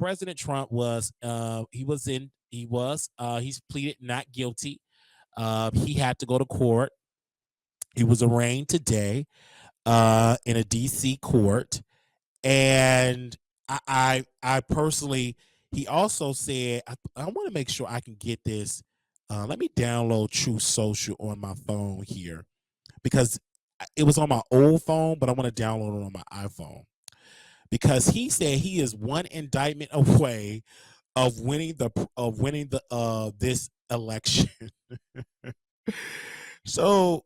President Trump was he's pleaded not guilty. He had to go to court. He was arraigned today in a DC court, and I personally, he also said, I want to make sure I can get this. Let me download Truth Social on my phone here because it was on my old phone, but I want to download it on my iPhone because he said he is one indictment away of winning the this election. So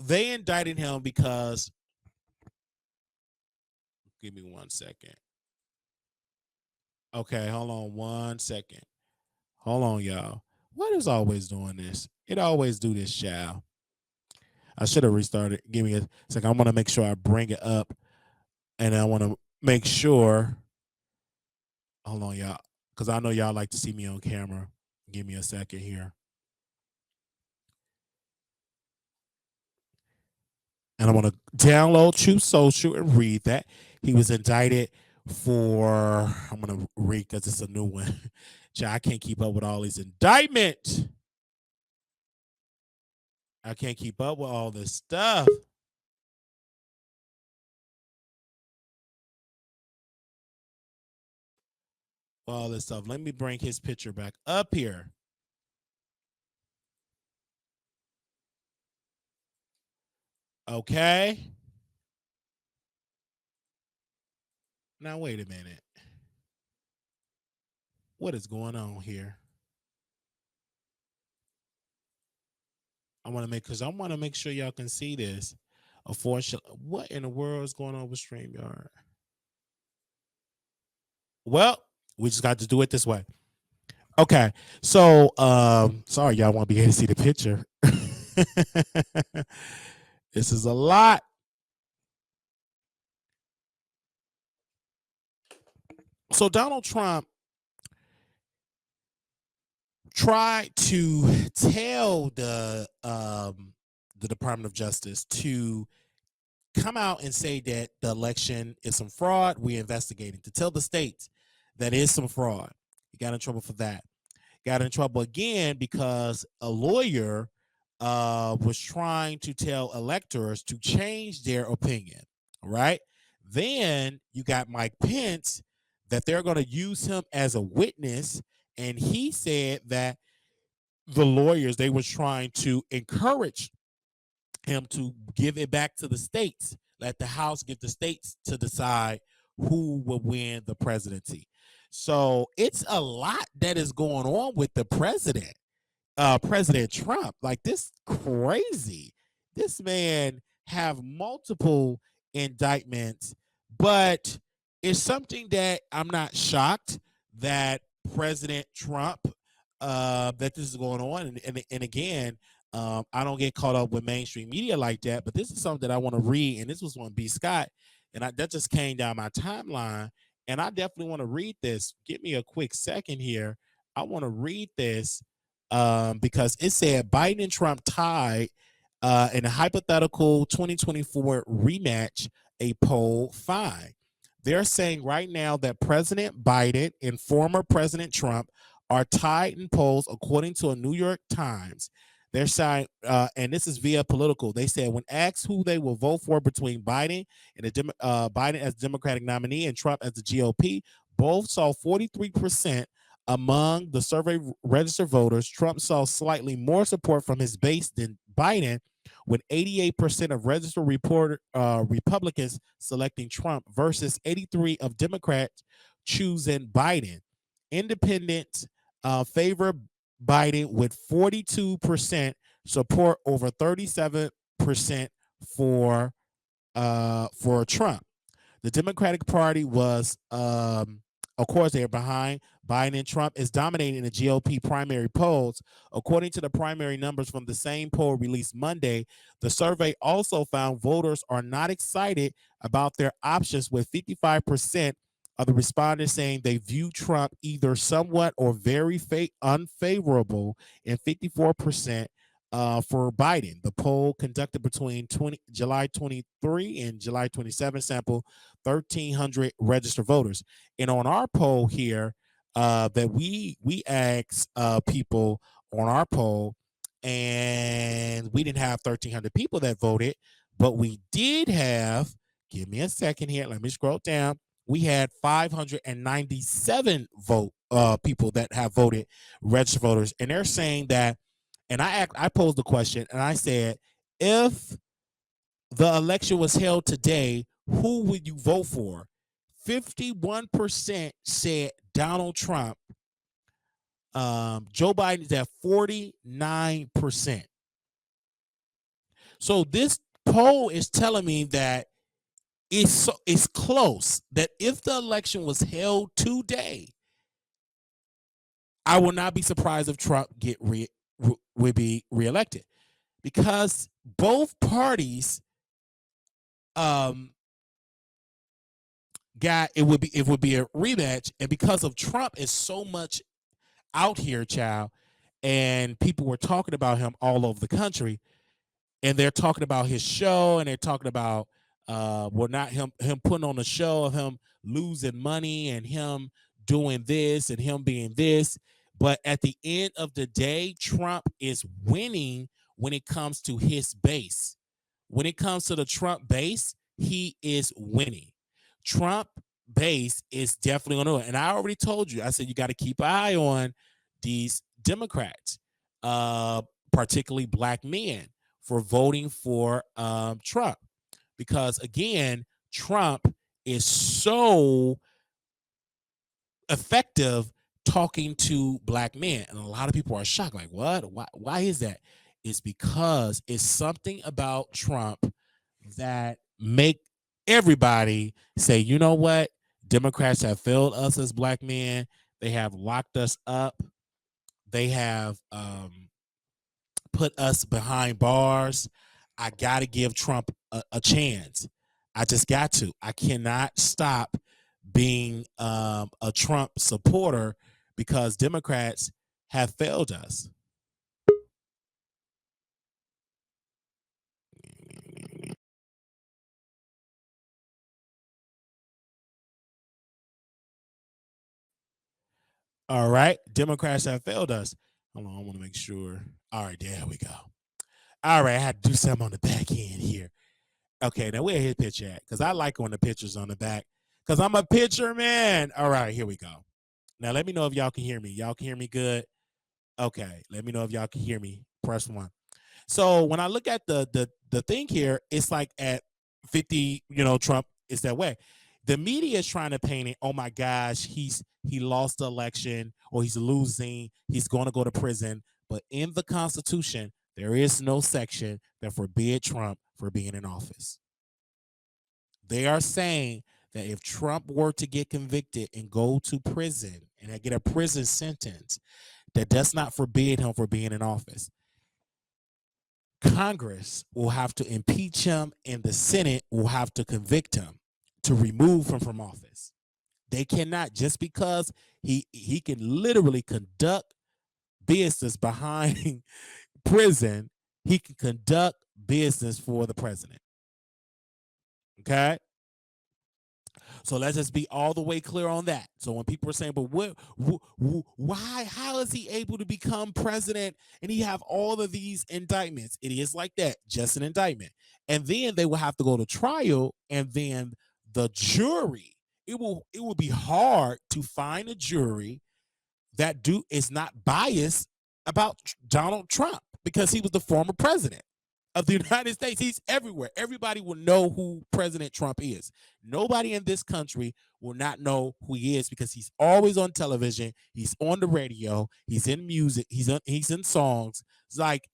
they indicted him because, give me 1 second. Okay, hold on 1 second. Hold on, y'all. What is always doing this? It always do this, child. I should have restarted. Give me a second. I want to make sure I bring it up, and I want to make sure. Hold on, y'all, because I know y'all like to see me on camera. Give me a second here, and I want to download Truth Social and read that he was indicted for. I'm gonna read because it's a new one. I can't keep up with all these indictments. I can't keep up with all this stuff. All this stuff. Let me bring his picture back up here. Okay. Now wait a minute. What is going on here? I want to make sure y'all can see this. Unfortunately, what in the world is going on with StreamYard? Well, we just got to do it this way. Okay. So sorry y'all won't be able to see the picture. This is a lot. So Donald Trump tried to tell the Department of Justice to come out and say that the election is some fraud. We're investigating, to tell the states that is some fraud. He got in trouble for that. Got in trouble again because a lawyer was trying to tell electors to change their opinion. All right. Then you got Mike Pence, that they're going to use him as a witness, and he said that the lawyers, they were trying to encourage him to give it back to the states. Let the House give the states to decide who will win the presidency. So it's a lot that is going on with the president, President Trump. Like, this crazy. This man have multiple indictments, but it's something that I'm not shocked that President Trump, that this is going on. And again, I don't get caught up with mainstream media like that, but this is something that I want to read, and this was on B. Scott, and that just came down my timeline, and I definitely want to read this. Give me a quick second here. I want to read this because it said Biden and Trump tied in a hypothetical 2024 rematch, a poll find. They're saying right now that President Biden and former President Trump are tied in polls, according to a New York Times. They're saying, and this is via Political. They said when asked who they will vote for between Biden and Biden as Democratic nominee and Trump as the GOP, both saw 43% among the survey registered voters. Trump saw slightly more support from his base than Biden, with 88% of registered Republicans selecting Trump versus 83% of Democrats choosing Biden. Independents favor Biden with 42% support over 37% for Trump. The Democratic Party was, of course, they're behind Biden, and Trump is dominating the GOP primary polls. According to the primary numbers from the same poll released Monday, the survey also found voters are not excited about their options, with 55% of the respondents saying they view Trump either somewhat or very unfavorable, and 54% for Biden. The poll, conducted between July 23 and July 27, sample 1,300 registered voters. And on our poll here, that we asked people on our poll, and we didn't have 1,300 people that voted, but we did have. Give me a second here. Let me scroll down. We had 597 people that have voted, registered voters, and they're saying that. And I posed the question, and I said, if the election was held today, who would you vote for? 51% said Donald Trump. Joe Biden is at 49%. So this poll is telling me that it's close. That if the election was held today, I will not be surprised if Trump would be reelected, because both parties got it would be a rematch, and because of Trump is so much out here, child, and people were talking about him all over the country, and they're talking about his show, and they're talking about not him putting on a show of him losing money and him doing this and him being this. But at the end of the day, Trump is winning when it comes to his base. When it comes to the Trump base, he is winning. Trump base is definitely going to win. And I already told you, I said you got to keep an eye on these Democrats, particularly black men, for voting for Trump. Because again, Trump is so effective talking to black men, and a lot of people are shocked, like, what? Why is that? It's because it's something about Trump that make everybody say, you know what, Democrats have failed us as black men. They have locked us up. They have put us behind bars. I got to give Trump a chance. I just got to. I cannot stop being a Trump supporter because Democrats have failed us. All right. Democrats have failed us. Hold on. I want to make sure. All right. There we go. All right. I had to do something on the back end here. Okay. Now, where his picture at? Because I like when the picture's on the back. Because I'm a picture man. All right. Here we go. Now, let me know if y'all can hear me. Y'all can hear me good? Okay. Let me know if y'all can hear me. Press 1. So when I look at the thing here, it's like at 50, Trump is that way. The media is trying to paint it, oh my gosh, he lost the election, or he's losing, he's going to go to prison. But in the Constitution, there is no section that forbid Trump for being in office. They are saying that if Trump were to get convicted and go to prison and get a prison sentence, that does not forbid him for being in office. Congress will have to impeach him, and the Senate will have to convict him to remove him from office. They cannot, just because he can literally conduct business behind prison, he can conduct business for the president. Okay? So let's just be all the way clear on that. So when people are saying, but why, how is he able to become president and he have all of these indictments? It is like that, just an indictment. And then they will have to go to trial, and then the jury, it will be hard to find a jury that is not biased about Donald Trump, because he was the former president of the United States. He's everywhere. Everybody will know who President Trump is. Nobody in this country will not know who he is, because he's always on television. He's on the radio. He's in music. He's in songs. It's like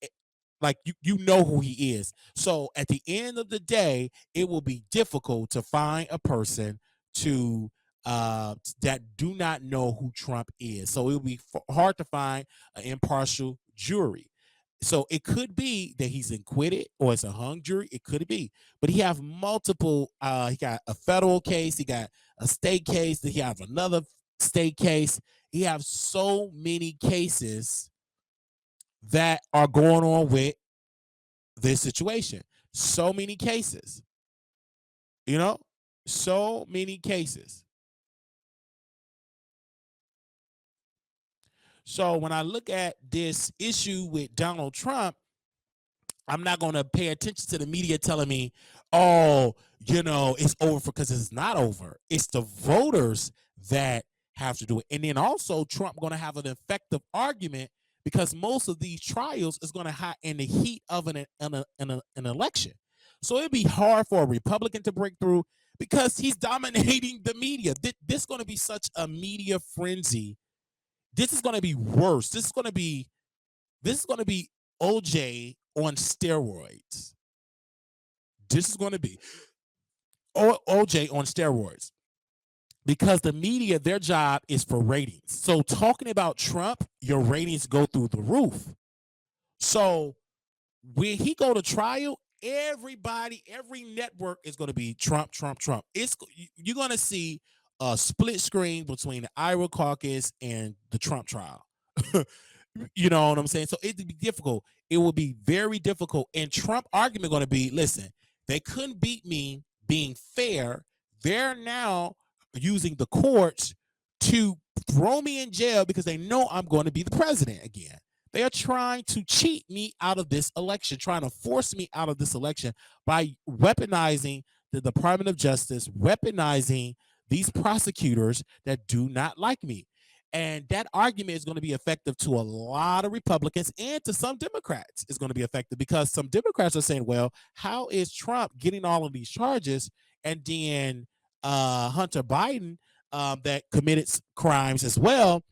you know who he is. So at the end of the day, it will be difficult to find a person to that do not know who Trump is. So it will be hard to find an impartial jury. So it could be that he's acquitted, or it's a hung jury. It could be, but he have multiple. He got a federal case. He got a state case. He have another state case. He have so many cases that are going on with this situation. So many cases, you know. So many cases. So when I look at this issue with Donald Trump, I'm not going to pay attention to the media telling me, oh, it's over, because it's not over. It's the voters that have to do it. And then also Trump going to have an effective argument, because most of these trials is going to happen in the heat of an election. So it'd be hard for a Republican to break through, because he's dominating the media. This is going to be such a media frenzy. This is going to be worse. This is going to be OJ on steroids. This is going to be OJ on steroids, because the media, their job is for ratings. So talking about Trump, your ratings go through the roof. So when he go to trial, every network is going to be Trump, Trump, Trump. You're going to see a split screen between the Iowa caucus and the Trump trial. You know what I'm saying? So it'd be difficult. It will be very difficult. And Trump argument going to be, listen, they couldn't beat me being fair. They're now using the courts to throw me in jail because they know I'm going to be the president again. They are trying to cheat me out of this election, trying to force me out of this election by weaponizing the Department of Justice, weaponizing these prosecutors that do not like me. And that argument is going to be effective to a lot of Republicans, and to some Democrats is going to be effective, because some Democrats are saying, well, how is Trump getting all of these charges, and then Hunter Biden, that committed crimes as well,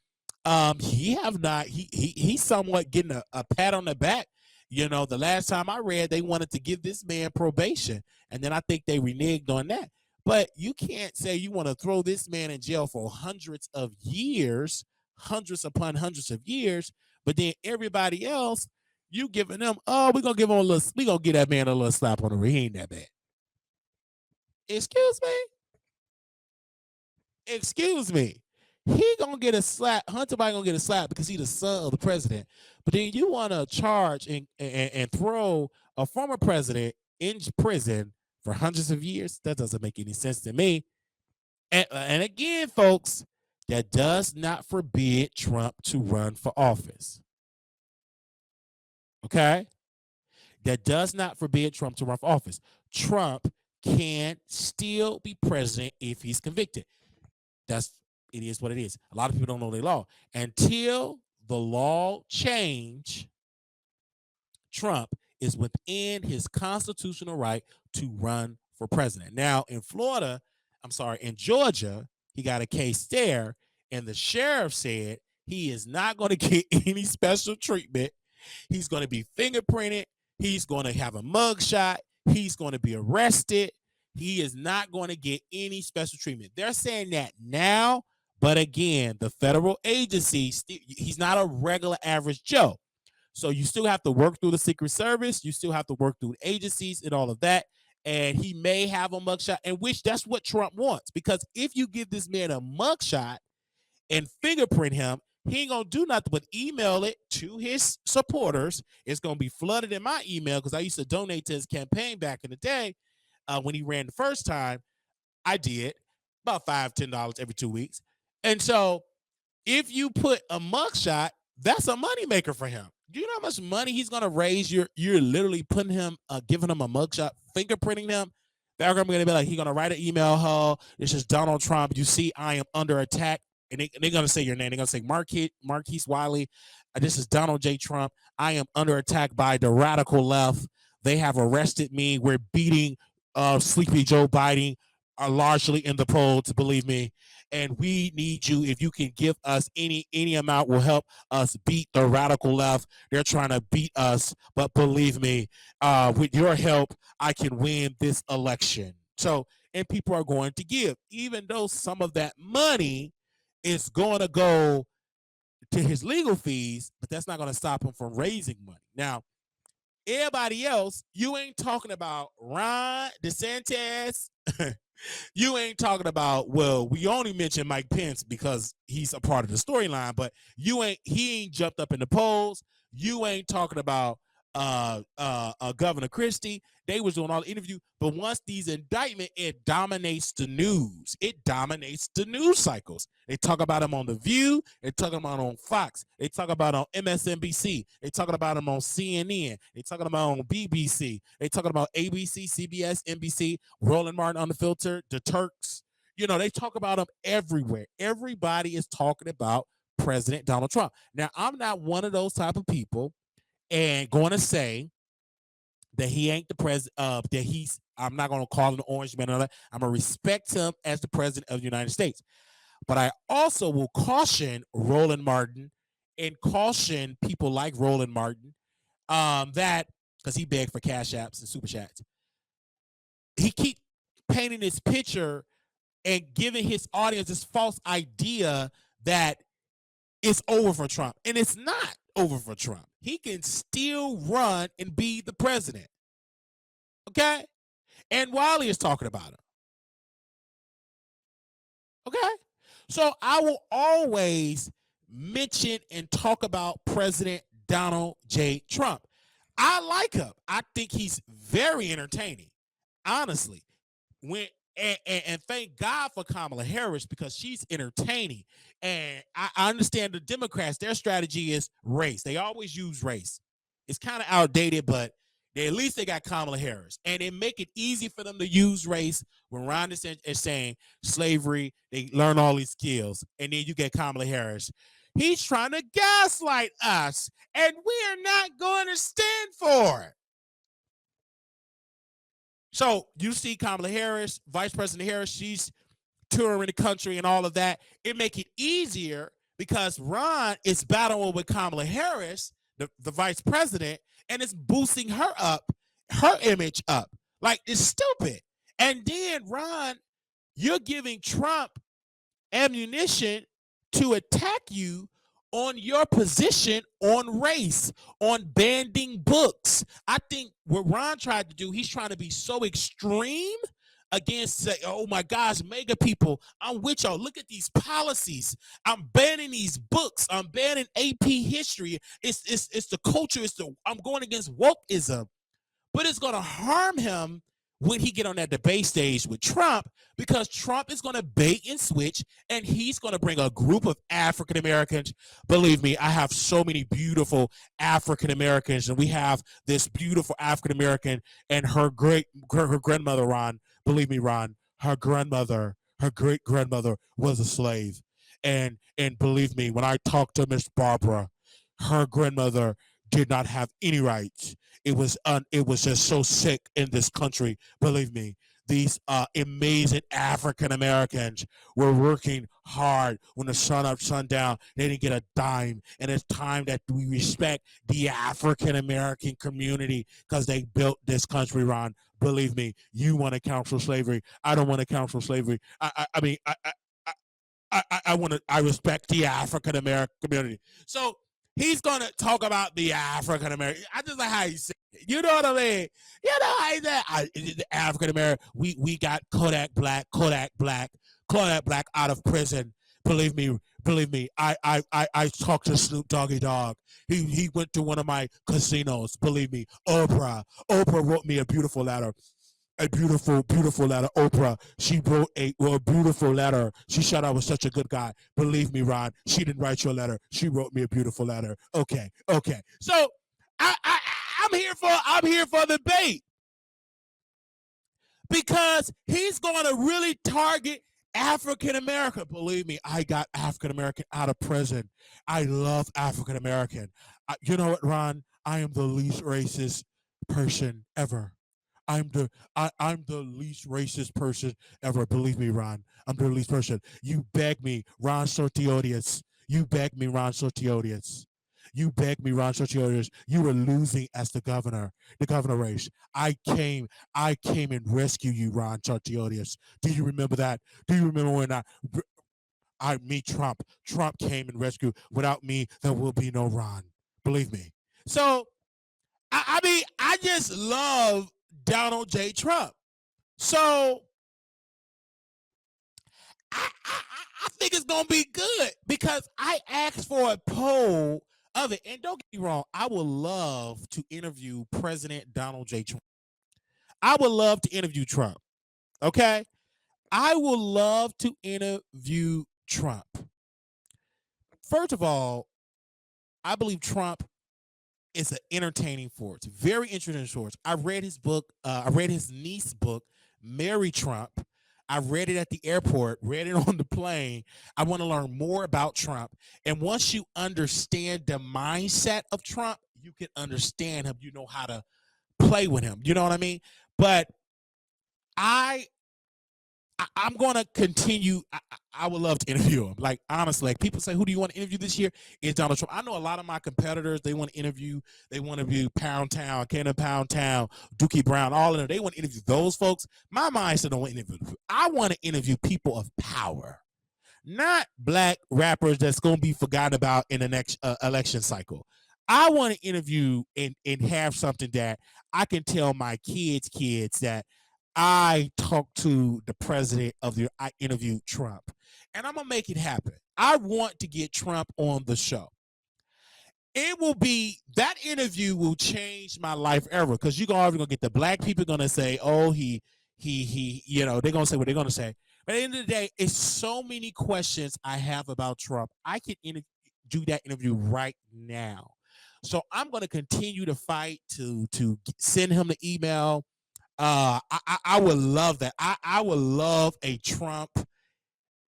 he's somewhat getting a pat on the back. The last time I read, they wanted to give this man probation, and then I think they reneged on that. But you can't say you want to throw this man in jail for hundreds of years, hundreds upon hundreds of years, but then everybody else, you giving them, oh, we're going to give that man a little slap on the wrist. He ain't that bad. Excuse me. He gonna get a slap. Hunter Biden gonna get a slap because he's the son of the president. But then you want to charge and throw a former president in prison for hundreds of years? That doesn't make any sense to me. And again, folks, that does not forbid Trump to run for office. Okay? That does not forbid Trump to run for office. Trump can still be president if he's convicted. It is what it is. A lot of people don't know their law. Until the law change, Trump is within his constitutional right to run for president. Now, in Georgia, he got a case there, and the sheriff said he is not going to get any special treatment. He's going to be fingerprinted. He's going to have a mugshot. He's going to be arrested. He is not going to get any special treatment. They're saying that now, but again, the federal agency, he's not a regular average Joe. So you still have to work through the Secret Service. You still have to work through the agencies and all of that. And he may have a mugshot, and which that's what Trump wants. Because if you give this man a mugshot and fingerprint him, he ain't going to do nothing but email it to his supporters. It's going to be flooded in my email, because I used to donate to his campaign back in the day when he ran the first time. I did about $5-10 every 2 weeks. And so if you put a mugshot, that's a moneymaker for him. Do you know how much money he's going to raise? You're literally putting him, giving him a mugshot, fingerprinting him. They're going to be like, he's going to write an email, oh, this is Donald Trump. You see, I am under attack. And they're going to say your name. They're going to say Marquise Wiley. This is Donald J. Trump. I am under attack by the radical left. They have arrested me. We're beating sleepy Joe Biden largely in the polls, believe me. And we need you. If you can give us any amount, will help us beat the radical left. They're trying to beat us, but believe me, with your help, I can win this election. So, and people are going to give, even though some of that money is going to go to his legal fees, but that's not going to stop him from raising money. Now, everybody else, you ain't talking about Ron DeSantis. You ain't talking about, well, we only mentioned Mike Pence because he's a part of the storyline, but he ain't jumped up in the polls. You ain't talking about Governor Christie. They was doing all the interview, but once these indictment, it dominates the news. It dominates the news cycles. They talk about them on The View. They talking about on Fox. They talk about on MSNBC. They talking about them on CNN. They talking about on BBC. They talking about ABC, CBS, NBC, Roland Martin Unfiltered, the Turks. You know, they talk about them everywhere. Everybody is talking about President Donald Trump. Now, I'm not one of those type of people and going to say that he ain't the president, that he's, I'm not going to call him the orange man. I'm going to respect him as the president of the United States. But I also will caution Roland Martin and caution people like Roland Martin that, because he begged for cash apps and super chats, he keep painting this picture and giving his audience this false idea that it's over for Trump. And it's not over for Trump. He can still run and be the president. Okay? And Wiley is talking about him. Okay? So I will always mention and talk about President Donald J. Trump. I like him. I think he's very entertaining, honestly. And thank God for Kamala Harris, because she's entertaining. And I understand the Democrats, their strategy is race. They always use race. It's kind of outdated, but at least they got Kamala Harris. And they make it easy for them to use race when Ron is saying slavery, they learn all these skills. And then you get Kamala Harris. He's trying to gaslight us, and we are not going to stand for it. So you see Kamala Harris, Vice President Harris, she's touring the country and all of that. It make it easier because Ron is battling with Kamala Harris, the vice president, and it's boosting her up, her image up. Like, it's stupid. And then, Ron, you're giving Trump ammunition to attack you on your position on race, on banning books. I think what Ron tried to do, he's trying to be so extreme against, say, oh my gosh, mega people, I'm with y'all. Look at these policies. I'm banning these books. I'm banning AP history. It's the culture. I'm going against wokeism. But it's going to harm him when he get on that debate stage with Trump, because Trump is going to bait and switch, and he's going to bring a group of African Americans. Believe me, I have so many beautiful African Americans, and we have this beautiful African American and her grandmother, Ron. Believe me, Ron, her great grandmother was a slave, and believe me, when I talked to Miss Barbara, her grandmother did not have any rights. It was just so sick in this country. Believe me, these amazing African Americans were working hard when the sun up, sun down. They didn't get a dime, and it's time that we respect the African American community because they built this country, Ron. Believe me, you want to counsel slavery. I don't want to counsel slavery. I respect the African American community. So he's gonna talk about the African American. I just like how he said it. You know what I mean? You know how he said the African American. We got Kodak Black out of prison. Believe me. I talked to Snoop Doggy Dogg. He went to one of my casinos. Believe me. Oprah wrote me a beautiful letter. A beautiful letter. Oprah, she wrote a beautiful letter. She said I was such a good guy. Believe me, Ron, she didn't write your letter. She wrote me a beautiful letter. Okay. So I'm here for the debate, because he's going to really target African American. Believe me, I got African American out of prison. I love African American. You know what, Ron? I am the least racist person ever. I'm the least racist person ever. Believe me, Ron. I'm the least person. You beg me, Ron Sortiodius. You beg me, Ron Sortiodius. You beg me, Ron Sortiodius. You were losing as the governor race. I came and rescued you, Ron Sortiodius. Do you remember that? Do you remember when Trump came and rescued? Without me, there will be no Ron. Believe me. So, I mean, I just love Donald J. Trump. So I think it's going to be good, because I asked for a poll of it. And don't get me wrong, I would love to interview President Donald J. Trump. I would love to interview Trump. Okay? I would love to interview Trump. First of all, I believe Trump is an entertaining force, very interesting source. I read his book. I read his niece's book, Mary Trump. I read it at the airport, read it on the plane. I want to learn more about Trump. And once you understand the mindset of Trump, you can understand him. You know how to play with him. You know what I mean? But I'm going to continue. I would love to interview him. Like, honestly, like people say, who do you want to interview this year? It's Donald Trump. I know a lot of my competitors, they want to interview Pound Town, Cannon Pound Town, Dookie Brown, all of them. They want to interview those folks. My mindset don't want to interview. I want to interview people of power, not black rappers that's going to be forgotten about in the next election cycle. I want to interview and have something that I can tell my kids that I talked to the president I interviewed Trump, and I'm going to make it happen. I want to get Trump on the show. It will be, that interview will change my life ever, because you're already going to get the black people going to say, oh, he, they're going to say what they're going to say. But at the end of the day, it's so many questions I have about Trump. I can do that interview right now. So I'm going to continue to fight to send him the email. I would love that. I would love a Trump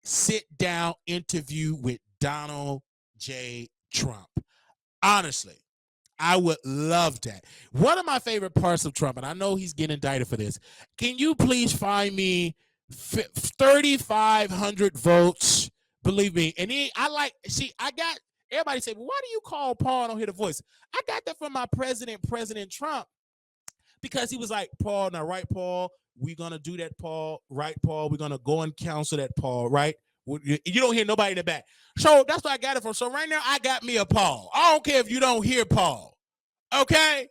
sit-down interview with Donald J. Trump. Honestly, I would love that. One of my favorite parts of Trump, and I know he's getting indicted for this, can you please find me 3,500 votes? Believe me. And I got, everybody say, well, why do you call Paul and don't hear the voice? I got that from my President Trump. Because he was like, Paul, now, right, Paul, we're going to do that, Paul, right, Paul, we're going to go and counsel that, Paul, right? You don't hear nobody in the back. So that's where I got it from. So right now, I got me a Paul. I don't care if you don't hear Paul, okay?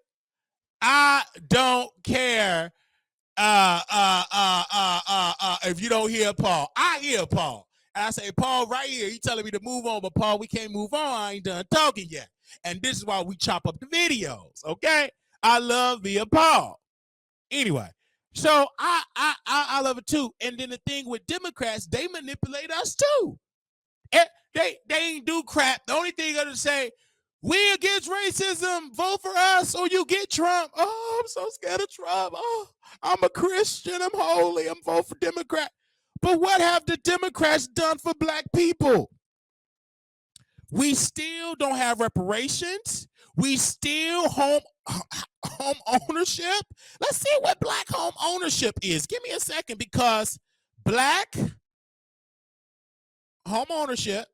I don't care if you don't hear Paul. I hear Paul. And I say, Paul, right here, he telling me to move on, but Paul, we can't move on. I ain't done talking yet. And this is why we chop up the videos, okay? I love me a Paul. Anyway, so I love it too. And then the thing with Democrats, they manipulate us too. They ain't do crap. The only thing they're gonna say, we against racism, vote for us or you get Trump. Oh, I'm so scared of Trump. Oh, I'm a Christian, I'm holy, I'm vote for Democrat. But what have the Democrats done for black people? We still don't have reparations. We still home ownership. Let's see what black home ownership is. Give me a second, because black home ownership,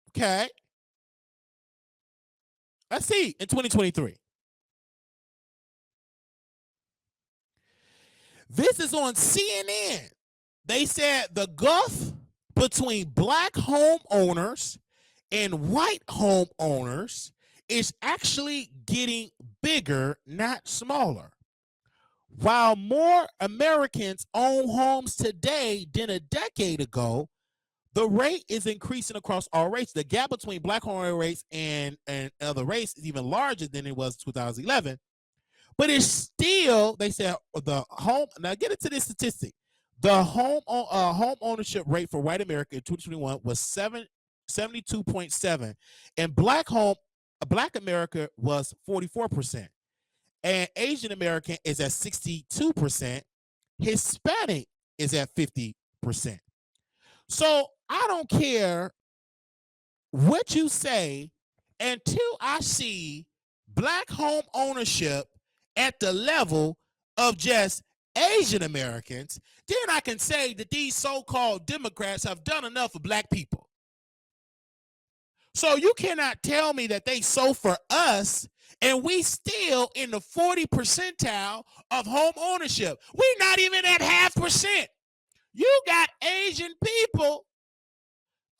okay. Let's see in 2023. This is on CNN. They said the gulf between black homeowners and white homeowners is actually getting bigger, not smaller. While more Americans own homes today than a decade ago, the rate is increasing across all races. The gap between black homeowner rates and other race is even larger than it was in 2011. But it's still, they said, the home, now get into this statistic. The home ownership rate for white America in 2021 was 72.7, and black America was 44%, and Asian American is at 62%. Hispanic is at 50%. So I don't care what you say until I see black home ownership at the level of just Asian Americans, then I can say that these so-called Democrats have done enough for black people. So you cannot tell me that they so for us and we still in the 40 percentile of home ownership. We're not even at 0.5%. You got Asian people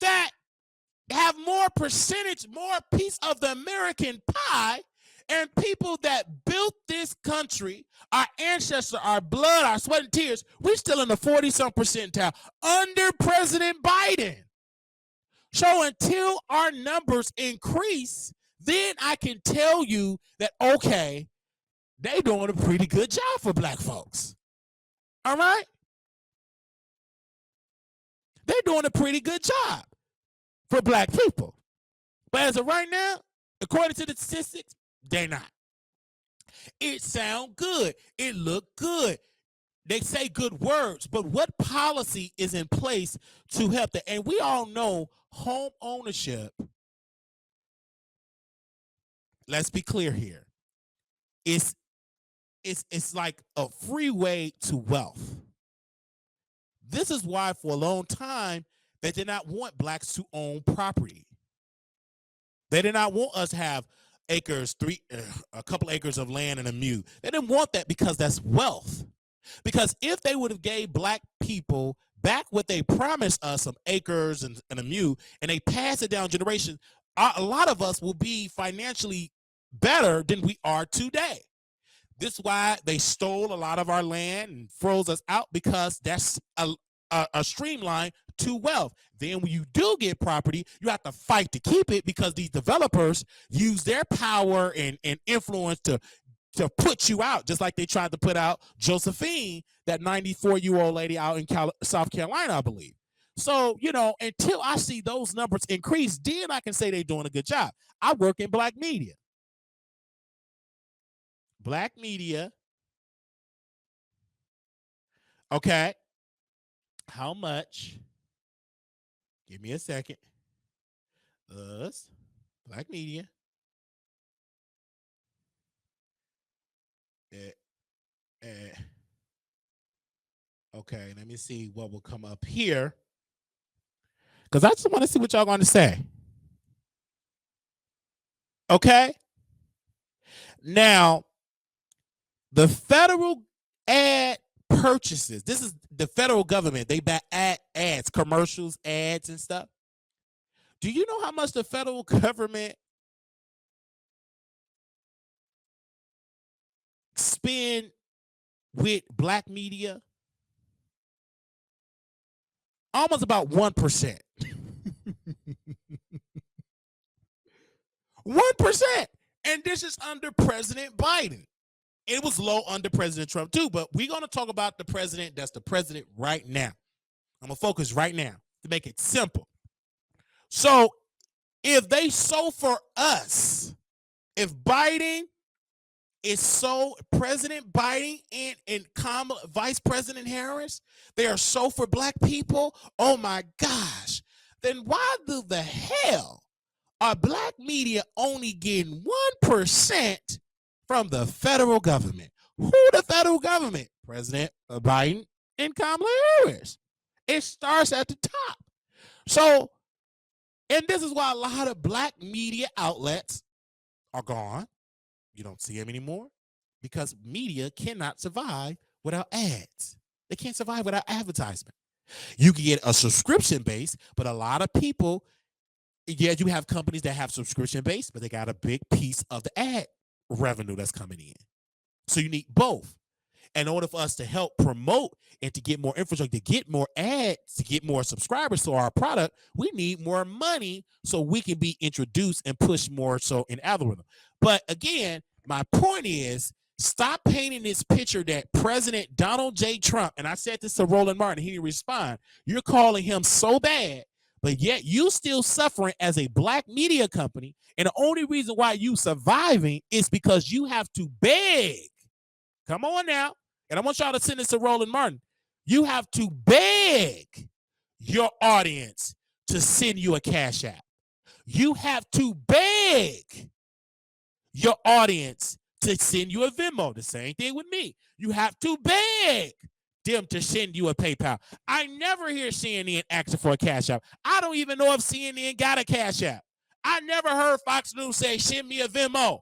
that have more percentage, more piece of the American pie, and people that built this country, our ancestors, our blood, our sweat and tears, we're still in the 40-some percentile under President Biden. So until our numbers increase, then I can tell you that, okay, they doing a pretty good job for black folks. All right? They're doing a pretty good job for black people. But as of right now, according to the statistics, they're not. It sound good. It look good. They say good words, but what policy is in place to help that? And we all know home ownership, let's be clear here, it's like a freeway to wealth. This is why for a long time they did not want blacks to own property. They did not want us to have acres, a couple acres of land and a mule. They didn't want that because that's wealth. Because if they would have gave black people back what they promised us, some acres and a mule, and they pass it down generations, a lot of us will be financially better than we are today. This is why they stole a lot of our land and froze us out, because that's a streamline to wealth. Then when you do get property, you have to fight to keep it, because these developers use their power and influence to put you out, just like they tried to put out Josephine, that 94-year-old lady out in South Carolina, I believe. So, until I see those numbers increase, then I can say they're doing a good job. I work in black media. Black media. Okay. How much? Give me a second. Us. Black media. Okay, let me see what will come up here, because I just want to see what y'all going to say. Okay. Now, the federal ad purchases. This is the federal government. They buy ads, commercials, ads, and stuff. Do you know how much the federal government spend with black media? Almost about 1%. 1%. And this is under President Biden. It was low under President Trump too, but we're going to talk about the president that's the president right now. I'm going to focus right now to make it simple. So if they sold for us, if Biden is so President Biden and Kamala, Vice President Harris, they are so for black people, oh my gosh, then why the hell are black media only getting 1% from the federal government? Who the federal government? President Biden and Kamala Harris. It starts at the top. So, and this is why a lot of black media outlets are gone. You don't see them anymore, because media cannot survive without ads. They can't survive without advertisement. You can get a subscription base, but a lot of people, yeah, you have companies that have subscription base, but they got a big piece of the ad revenue that's coming in. So you need both. In order for us to help promote and to get more infrastructure, to get more ads, to get more subscribers to our product, we need more money so we can be introduced and pushed more so in algorithm. But again, my point is, stop painting this picture that President Donald J. Trump, and I said this to Roland Martin, he didn't respond, you're calling him so bad, but yet you still suffering as a black media company, and the only reason why you surviving is because you have to beg. Come on now. And I want y'all to send this to Roland Martin. You have to beg your audience to send you a Cash App. You have to beg your audience to send you a Venmo. The same thing with me. You have to beg them to send you a PayPal. I never hear CNN asking for a Cash App. I don't even know if CNN got a Cash App. I never heard Fox News say, send me a Venmo.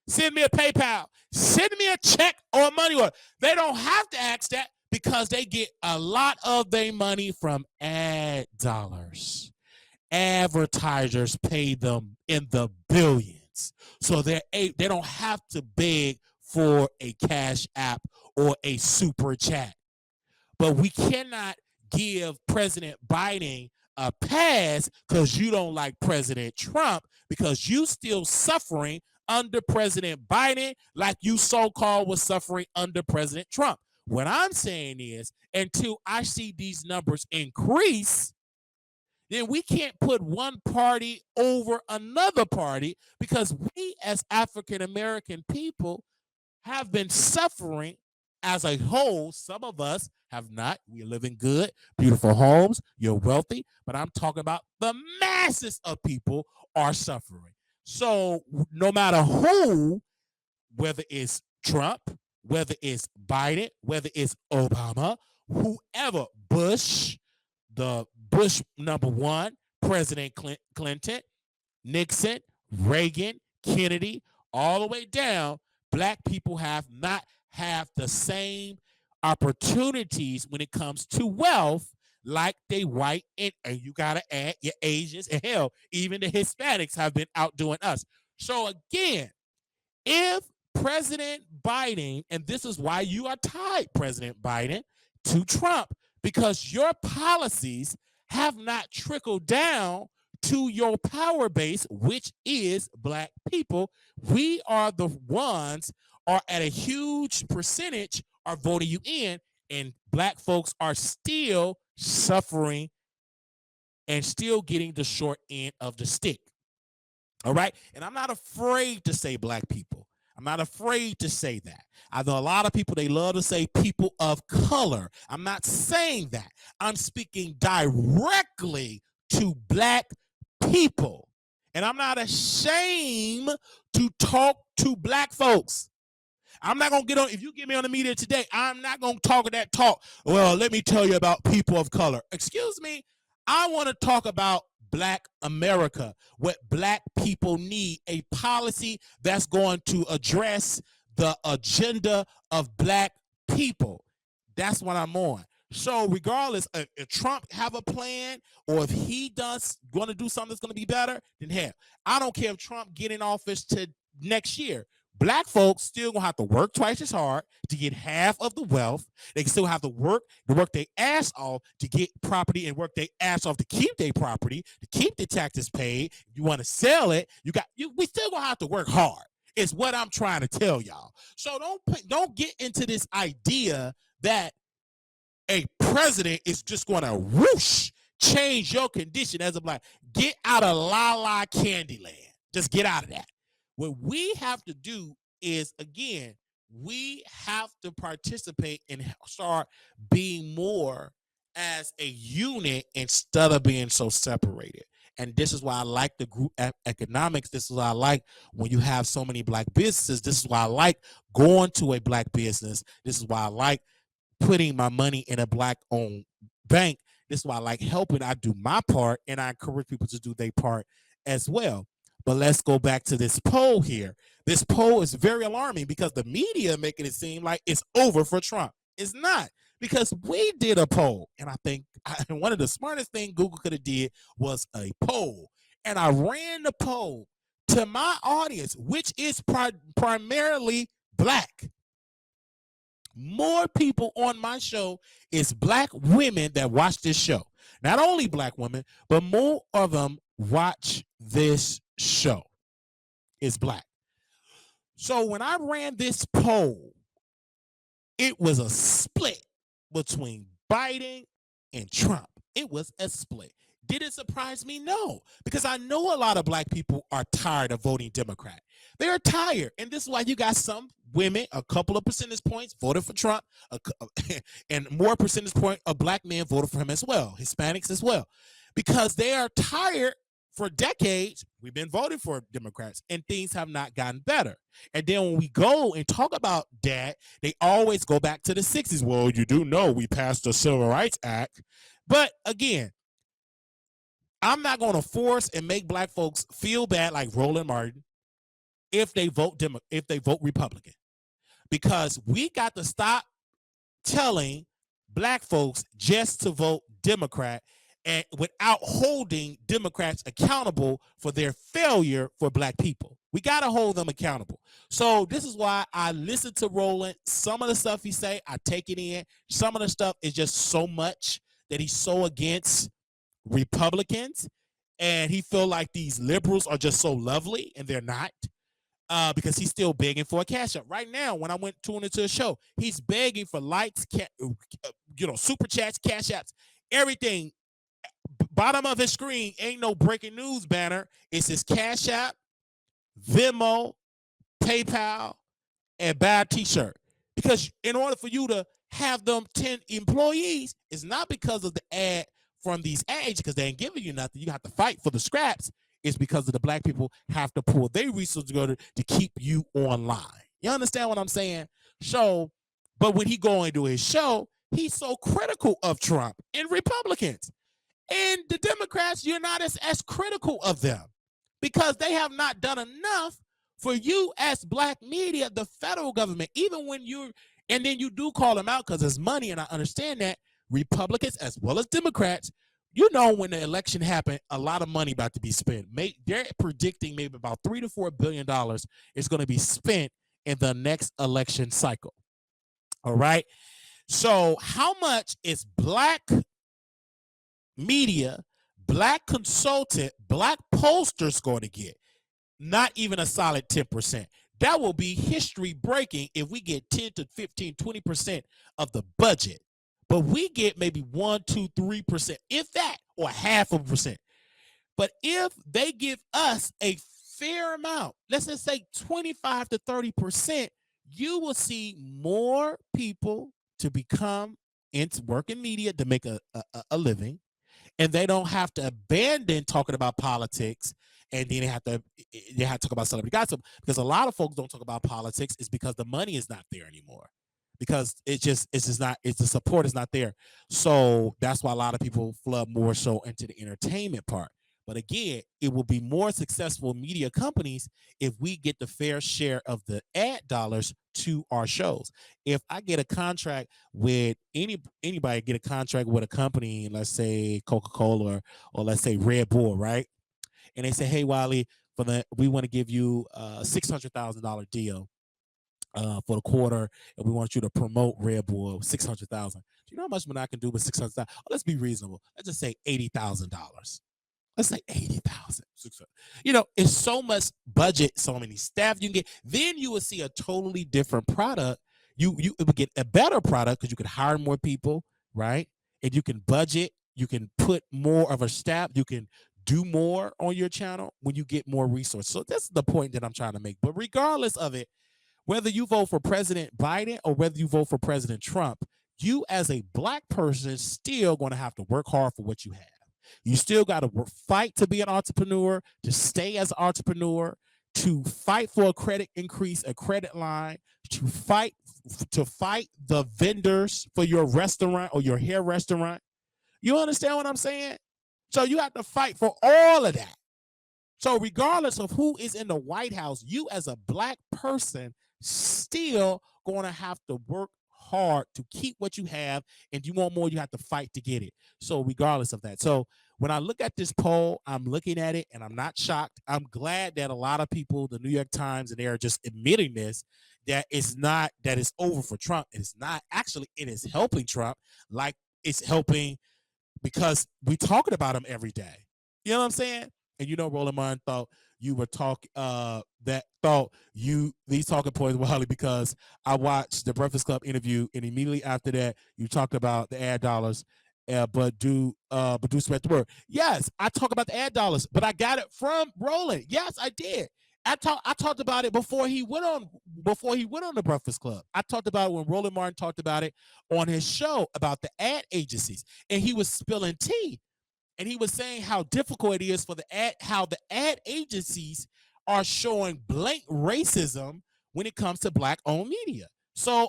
Send me a PayPal. Send me a check or a money order. They don't have to ask that because they get a lot of their money from ad dollars. Advertisers pay them in the billions. So they don't have to beg for a Cash App or a super chat. But we cannot give President Biden a pass because you don't like President Trump because you still suffering under President Biden like you so-called was suffering under President Trump. What I'm saying is until I see these numbers increase, then we can't put one party over another party because we as African American people have been suffering as a whole. Some of us have not. We're living good, beautiful homes. You're wealthy, but I'm talking about the masses of people are suffering. So no matter who, whether it's Trump, whether it's Biden, whether it's Obama, whoever, Bush, the Bush number one, President Clinton, Nixon, Reagan, Kennedy, all the way down, black people have not have the same opportunities when it comes to wealth like they white and you gotta add your Asians and hell, even the Hispanics have been outdoing us. So again, if President Biden, and this is why you are tied, President Biden, to Trump, because your policies have not trickled down to your power base, which is black people. We are the ones are at a huge percentage are voting you in, and black folks are still suffering and still getting the short end of the stick. All right. And I'm not afraid to say black people. I'm not afraid to say that. I know a lot of people, they love to say people of color. I'm not saying that. I'm speaking directly to black people. And I'm not ashamed to talk to black folks. I'm not going to get on, if you get me on the media today, I'm not going to talk that talk. Well, let me tell you about people of color. Excuse me. I want to talk about black America, what black people need, a policy that's going to address the agenda of black people. That's what I'm on. So regardless if Trump have a plan or if he does going to do something that's going to be better, then hell, I don't care if Trump get in office to next year. Black folks still gonna have to work twice as hard to get half of the wealth. They can still have to work their ass off to get property and work their ass off to keep their property, to keep the taxes paid. If you want to sell it, we still gonna have to work hard. It's what I'm trying to tell y'all. So don't get into this idea that a president is just gonna whoosh change your condition as a black. Get out of la la Candyland. Just get out of that. What we have to do is, again, we have to participate and start being more as a unit instead of being so separated. And this is why I like the group economics. This is why I like when you have so many black businesses. This is why I like going to a black business. This is why I like putting my money in a black-owned bank. This is why I like helping. I do my part, and I encourage people to do their part as well. But let's go back to this poll here. This poll is very alarming because the media making it seem like it's over for Trump. It's not, because we did a poll, and I think one of the smartest things Google could have did was a poll. And I ran the poll to my audience, which is primarily black. More people on my show is black women that watch this show. Not only black women, but more of them watch this show is black. So when I ran this poll, it was a split between Biden and Trump. It was a split. Did it surprise me? No, because I know a lot of black people are tired of voting Democrat. They are tired, and this is why you got some women, a couple of percentage points voted for Trump, and more percentage point of black men voted for him as well, Hispanics as well, because they are tired. For decades, we've been voting for Democrats, and things have not gotten better. And then when we go and talk about that, they always go back to the 60s. Well, you do know we passed the Civil Rights Act. But again, I'm not going to force and make black folks feel bad like Roland Martin if they vote Republican, because we got to stop telling black folks just to vote Democrat and without holding Democrats accountable for their failure for black people. We got to hold them accountable. So this is why I listen to Roland. Some of the stuff he say, I take it in. Some of the stuff is just so much that he's so against Republicans, and he feel like these liberals are just so lovely, and they're not. Because he's still begging for a cash up right now. When I went tuned into a show, he's begging for likes, super chats, cash apps, everything. Bottom of his screen ain't no breaking news banner. It's his cash app, Venmo, PayPal, and buy a t-shirt. Because in order for you to have them 10 employees, it's not because of the ad from these ads, because they ain't giving you nothing. You have to fight for the scraps. It's because of the black people have to pull their resources together to keep you online. You understand what I'm saying? So, but when he go into his show, he's so critical of Trump and Republicans. And the Democrats, you're not as critical of them because they have not done enough for you as black media, the federal government, even when and then you do call them out because there's money, and I understand that. Republicans as well as Democrats, when the election happened, a lot of money about to be spent. They're predicting maybe about $3 to $4 billion is going to be spent in the next election cycle. All right. So how much is black media, black consultant, black pollsters going to get? Not even a solid 10%. That will be history breaking if we get 10 to 15, 20% of the budget. But we get maybe 1, 2, 3%, if that, or half of a percent. But if they give us a fair amount, let's just say 25 to 30%, you will see more people to become into working media to make a living. And they don't have to abandon talking about politics, and then they have to talk about celebrity gossip, because a lot of folks don't talk about politics is because the money is not there anymore, because the support is not there. So that's why a lot of people flood more so into the entertainment part. But again, it will be more successful media companies if we get the fair share of the ad dollars to our shows. If I get a contract with anybody get a contract with a company, let's say Coca-Cola or let's say Red Bull, right? And they say, hey, Wiley, we want to give you a $600,000 deal for the quarter, and we want you to promote Red Bull, $600,000. Do you know how much money I can do with $600,000? Oh, let's be reasonable. Let's just say $80,000. Let's say 80,000. It's so much budget, so many staff you can get. Then you will see a totally different product. You would get a better product because you could hire more people, right? And you can budget. You can put more of a staff. You can do more on your channel when you get more resources. So that's the point that I'm trying to make. But regardless of it, whether you vote for President Biden or whether you vote for President Trump, you as a black person still going to have to work hard for what you have. You still got to fight to be an entrepreneur, to stay as an entrepreneur, to fight for a credit increase, a credit line, to fight the vendors for your restaurant or your hair restaurant. You understand what I'm saying? So you have to fight for all of that. So regardless of who is in the White House, you as a black person still going to have to work hard to keep what you have, and you want more, you have to fight to get it. So regardless of that. So when I look at this poll, I'm looking at it and I'm not shocked. I'm glad that a lot of people, the New York Times, and they're just admitting this, that it's over for Trump. It's not. Actually, it is helping Trump, like it's helping, because we talking about him every day. You know what I'm saying? And Roland Martin thought you were these talking points, Wiley, because I watched the Breakfast Club interview, and immediately after that, you talked about the ad dollars, but do spread the word. Yes, I talk about the ad dollars, but I got it from Roland. Yes, I did. I talked about it before he went on the Breakfast Club. I talked about it when Roland Martin talked about it on his show about the ad agencies, and he was spilling tea. And he was saying how difficult it is for how the ad agencies are showing blatant racism when it comes to black-owned media. So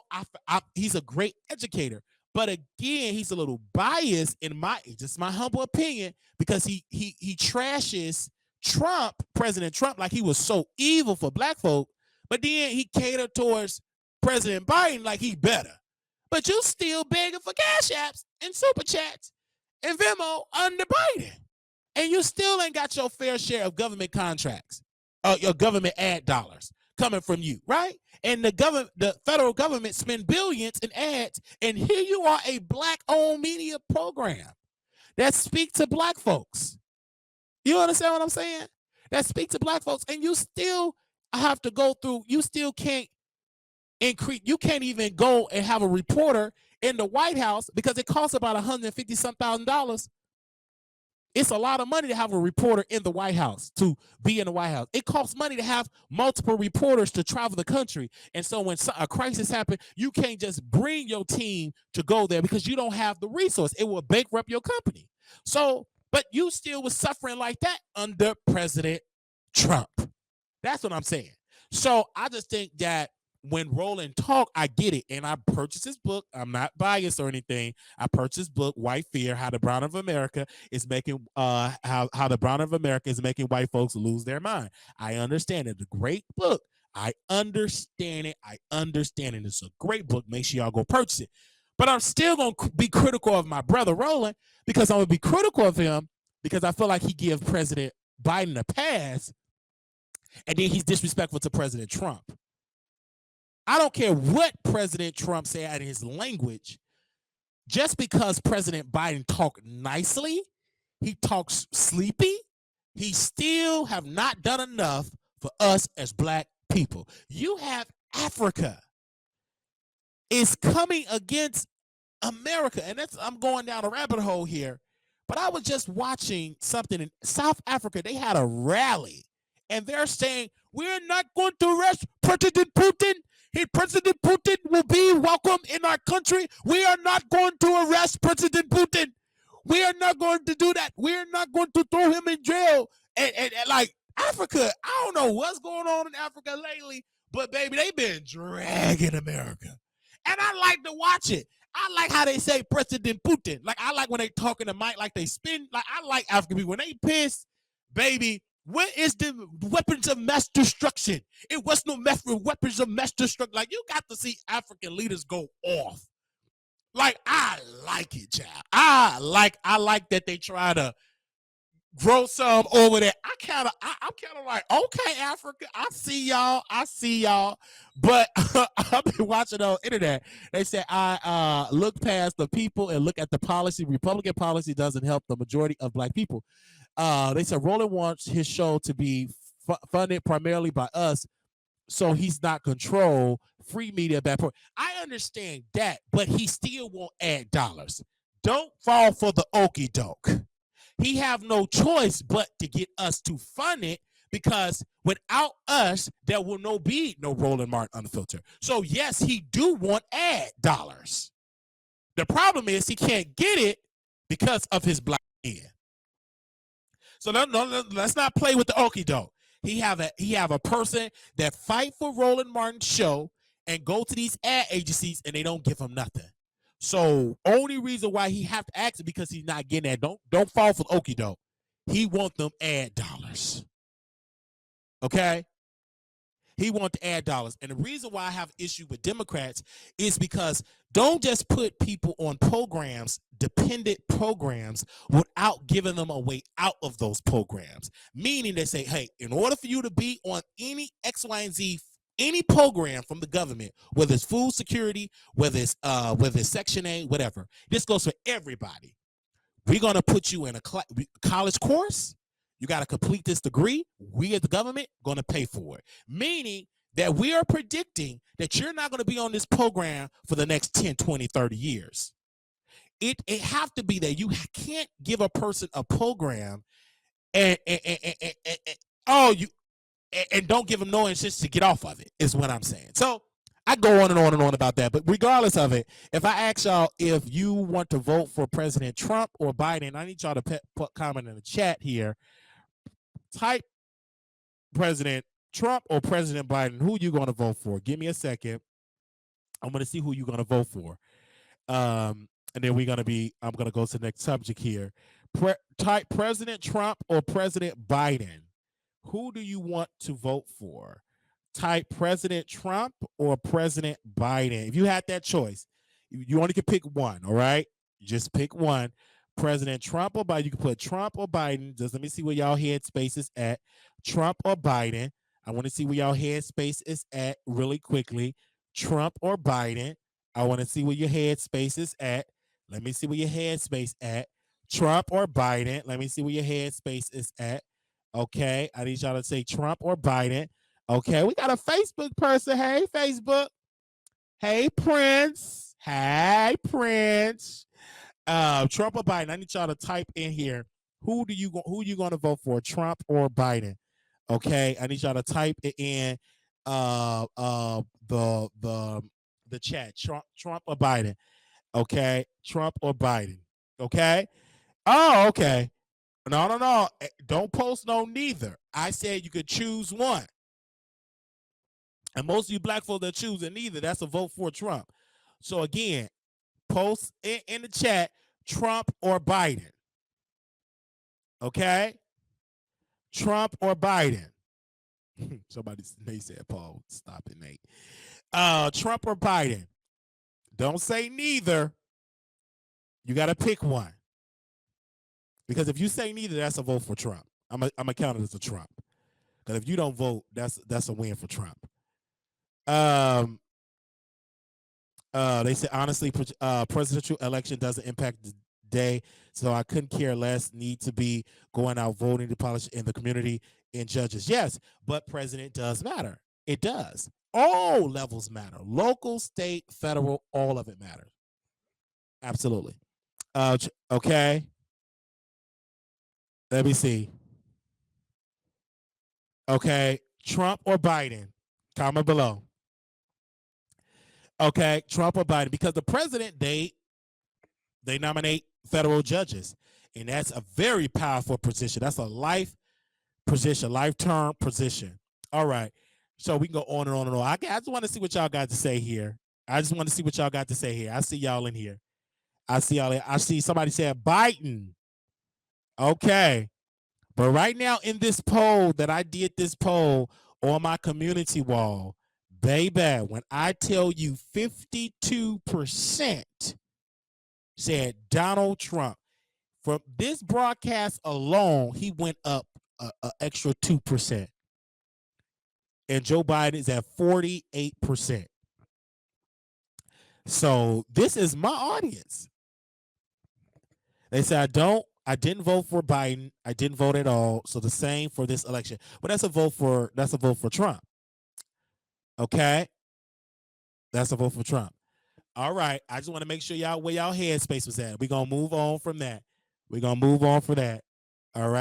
he's a great educator, but again, he's a little biased in just my humble opinion, because he trashes President Trump, like he was so evil for black folk, but then he catered towards President Biden like he better. But you still begging for cash apps and super chats and Venmo under Biden. And you still ain't got your fair share of government contracts, your government ad dollars coming from you, right? And the federal government spend billions in ads, and here you are, a black-owned media program. that speak to black folks. You understand what I'm saying? That speak to black folks, and you still have to go through. You still can't increase. You can't even go and have a reporter in the White House because it costs about $150,000. It's a lot of money to have a reporter in the White House, to be in the White House. It costs money to have multiple reporters to travel the country. And so when a crisis happens, you can't just bring your team to go there because you don't have the resource. It will bankrupt your company. So, but you still was suffering like that under President Trump. That's what I'm saying. So I just think that when Roland talk, I get it. And I purchased his book. I'm not biased or anything. I purchased his book, White Fear, How the Brown of America is making how the Brown of America is making white folks lose their mind. I understand it. It's a great book. I understand it. I understand it. It's a great book. Make sure y'all go purchase it. But I'm still gonna be critical of my brother Roland, because I'm gonna be critical of him because I feel like he gives President Biden a pass, and then he's disrespectful to President Trump. I don't care what President Trump said out of his language. Just because President Biden talked nicely, he talks sleepy, he still have not done enough for us as black people. You have Africa is coming against America, and I'm going down a rabbit hole here, but I was just watching something in South Africa. They had a rally, and they're saying, we're not going to arrest President Putin. President Putin will be welcome in our country. We are not going to arrest President Putin. We are not going to do that. We're not going to throw him in jail. And like Africa, I don't know what's going on in Africa lately, but baby, they've been dragging America. And I like to watch it. I like how they say President Putin. Like, I like when they talk in the mic, like they spin. Like, I like African people. When they piss, baby, what is the weapons of mass destruction? It was no weapons of mass destruction. Like, you got to see African leaders go off. Like, I like it, child. I like that they try to grow some over there. I'm kind of like, okay, Africa, I see y'all. But I've been watching on internet. They say I look past the people and look at the policy. Republican policy doesn't help the majority of black people. They said Roland wants his show to be funded primarily by us, so he's not control free media at that point. I understand that, but he still won't add dollars. Don't fall for the okie doke. He have no choice but to get us to fund it, because without us, there will be no Roland Martin Unfiltered. So yes, he do want ad dollars. The problem is he can't get it because of his black skin. So let's not play with the okie doke. He have a person that fight for Roland Martin's show and go to these ad agencies and they don't give him nothing. So only reason why he have to ask is because he's not getting that. Don't fall for the okie doke. He want them ad dollars. Okay? He want the ad dollars. And the reason why I have issue with Democrats is because don't just put people on programs, dependent programs, without giving them a way out of those programs. Meaning they say, hey, in order for you to be on any X, Y, and Z, any program from the government, whether it's food security, whether it's Section 8, whatever, this goes for everybody. We're going to put you in a college course. You got to complete this degree. We as the government going to pay for it. Meaning that we are predicting that you're not going to be on this program for the next 10, 20, 30 years. It have to be that you can't give a person a program and don't give them no incentive to get off of it, is what I'm saying. So I go on and on and on about that. But regardless of it, if I ask y'all if you want to vote for President Trump or Biden, I need y'all to put comment in the chat here. Type President Trump or President Biden. Who you going to vote for? Give me a second. I'm going to see who you're going to vote for. And then I'm going to go to the next subject here. Type President Trump or President Biden. Who do you want to vote for? Type President Trump or President Biden. If you had that choice, you only can pick one, all right? Just pick one. President Trump or Biden. You can put Trump or Biden. Just let me see where y'all headspace is at. Trump or Biden. I want to see where y'all headspace is at really quickly. Trump or Biden. I want to see where your headspace is at. Let me see where your headspace at. Trump or Biden. Let me see where your headspace is at. Okay. I need y'all to say Trump or Biden. Okay. We got a Facebook person. Hey, Facebook. Hey, Prince. Hey, Prince. Trump or Biden. I need y'all to type in here. Who you gonna vote for? Trump or Biden? Okay. I need y'all to type it in the chat. Trump or Biden. Okay. Trump or Biden. Okay. Oh, okay. No, no, no. Don't post no neither. I said you could choose one. And most of you black folks that choosing neither, that's a vote for Trump. So again, post in the chat Trump or Biden. Okay? Trump or Biden. Somebody they said, Paul, stop it, Nate. Trump or Biden. Don't say neither. You got to pick one. Because if you say neither, that's a vote for Trump. I'm gonna count it as a Trump. Because if you don't vote, that's a win for Trump. They said honestly, presidential election doesn't impact the day, so I couldn't care less. Need to be going out voting to polish in the community and judges. Yes, but president does matter. It does. All levels matter. Local, state, federal, all of it matters. Absolutely. Okay. Let me see. Okay, Trump or Biden? Comment below. Okay, Trump or Biden? Because the president, they nominate federal judges, and that's a very powerful position. That's a life position, life-term position. All right, so we can go on and on and on. I just want to see what y'all got to say here. I just want to see what y'all got to say here. I see y'all in here. I see y'all. I see somebody said Biden. Okay, but right now in this poll that I did, this poll on my community wall, baby, when I tell you 52% said Donald Trump. From this broadcast alone, he went up an extra 2%. And Joe Biden is at 48%. So this is my audience. They said I didn't vote for Biden. I didn't vote at all. So the same for this election. But that's a vote for Trump. Okay? That's a vote for Trump. All right. I just want to make sure y'all where y'all headspace was at. We're gonna move on from that. We're gonna move on from that. All right.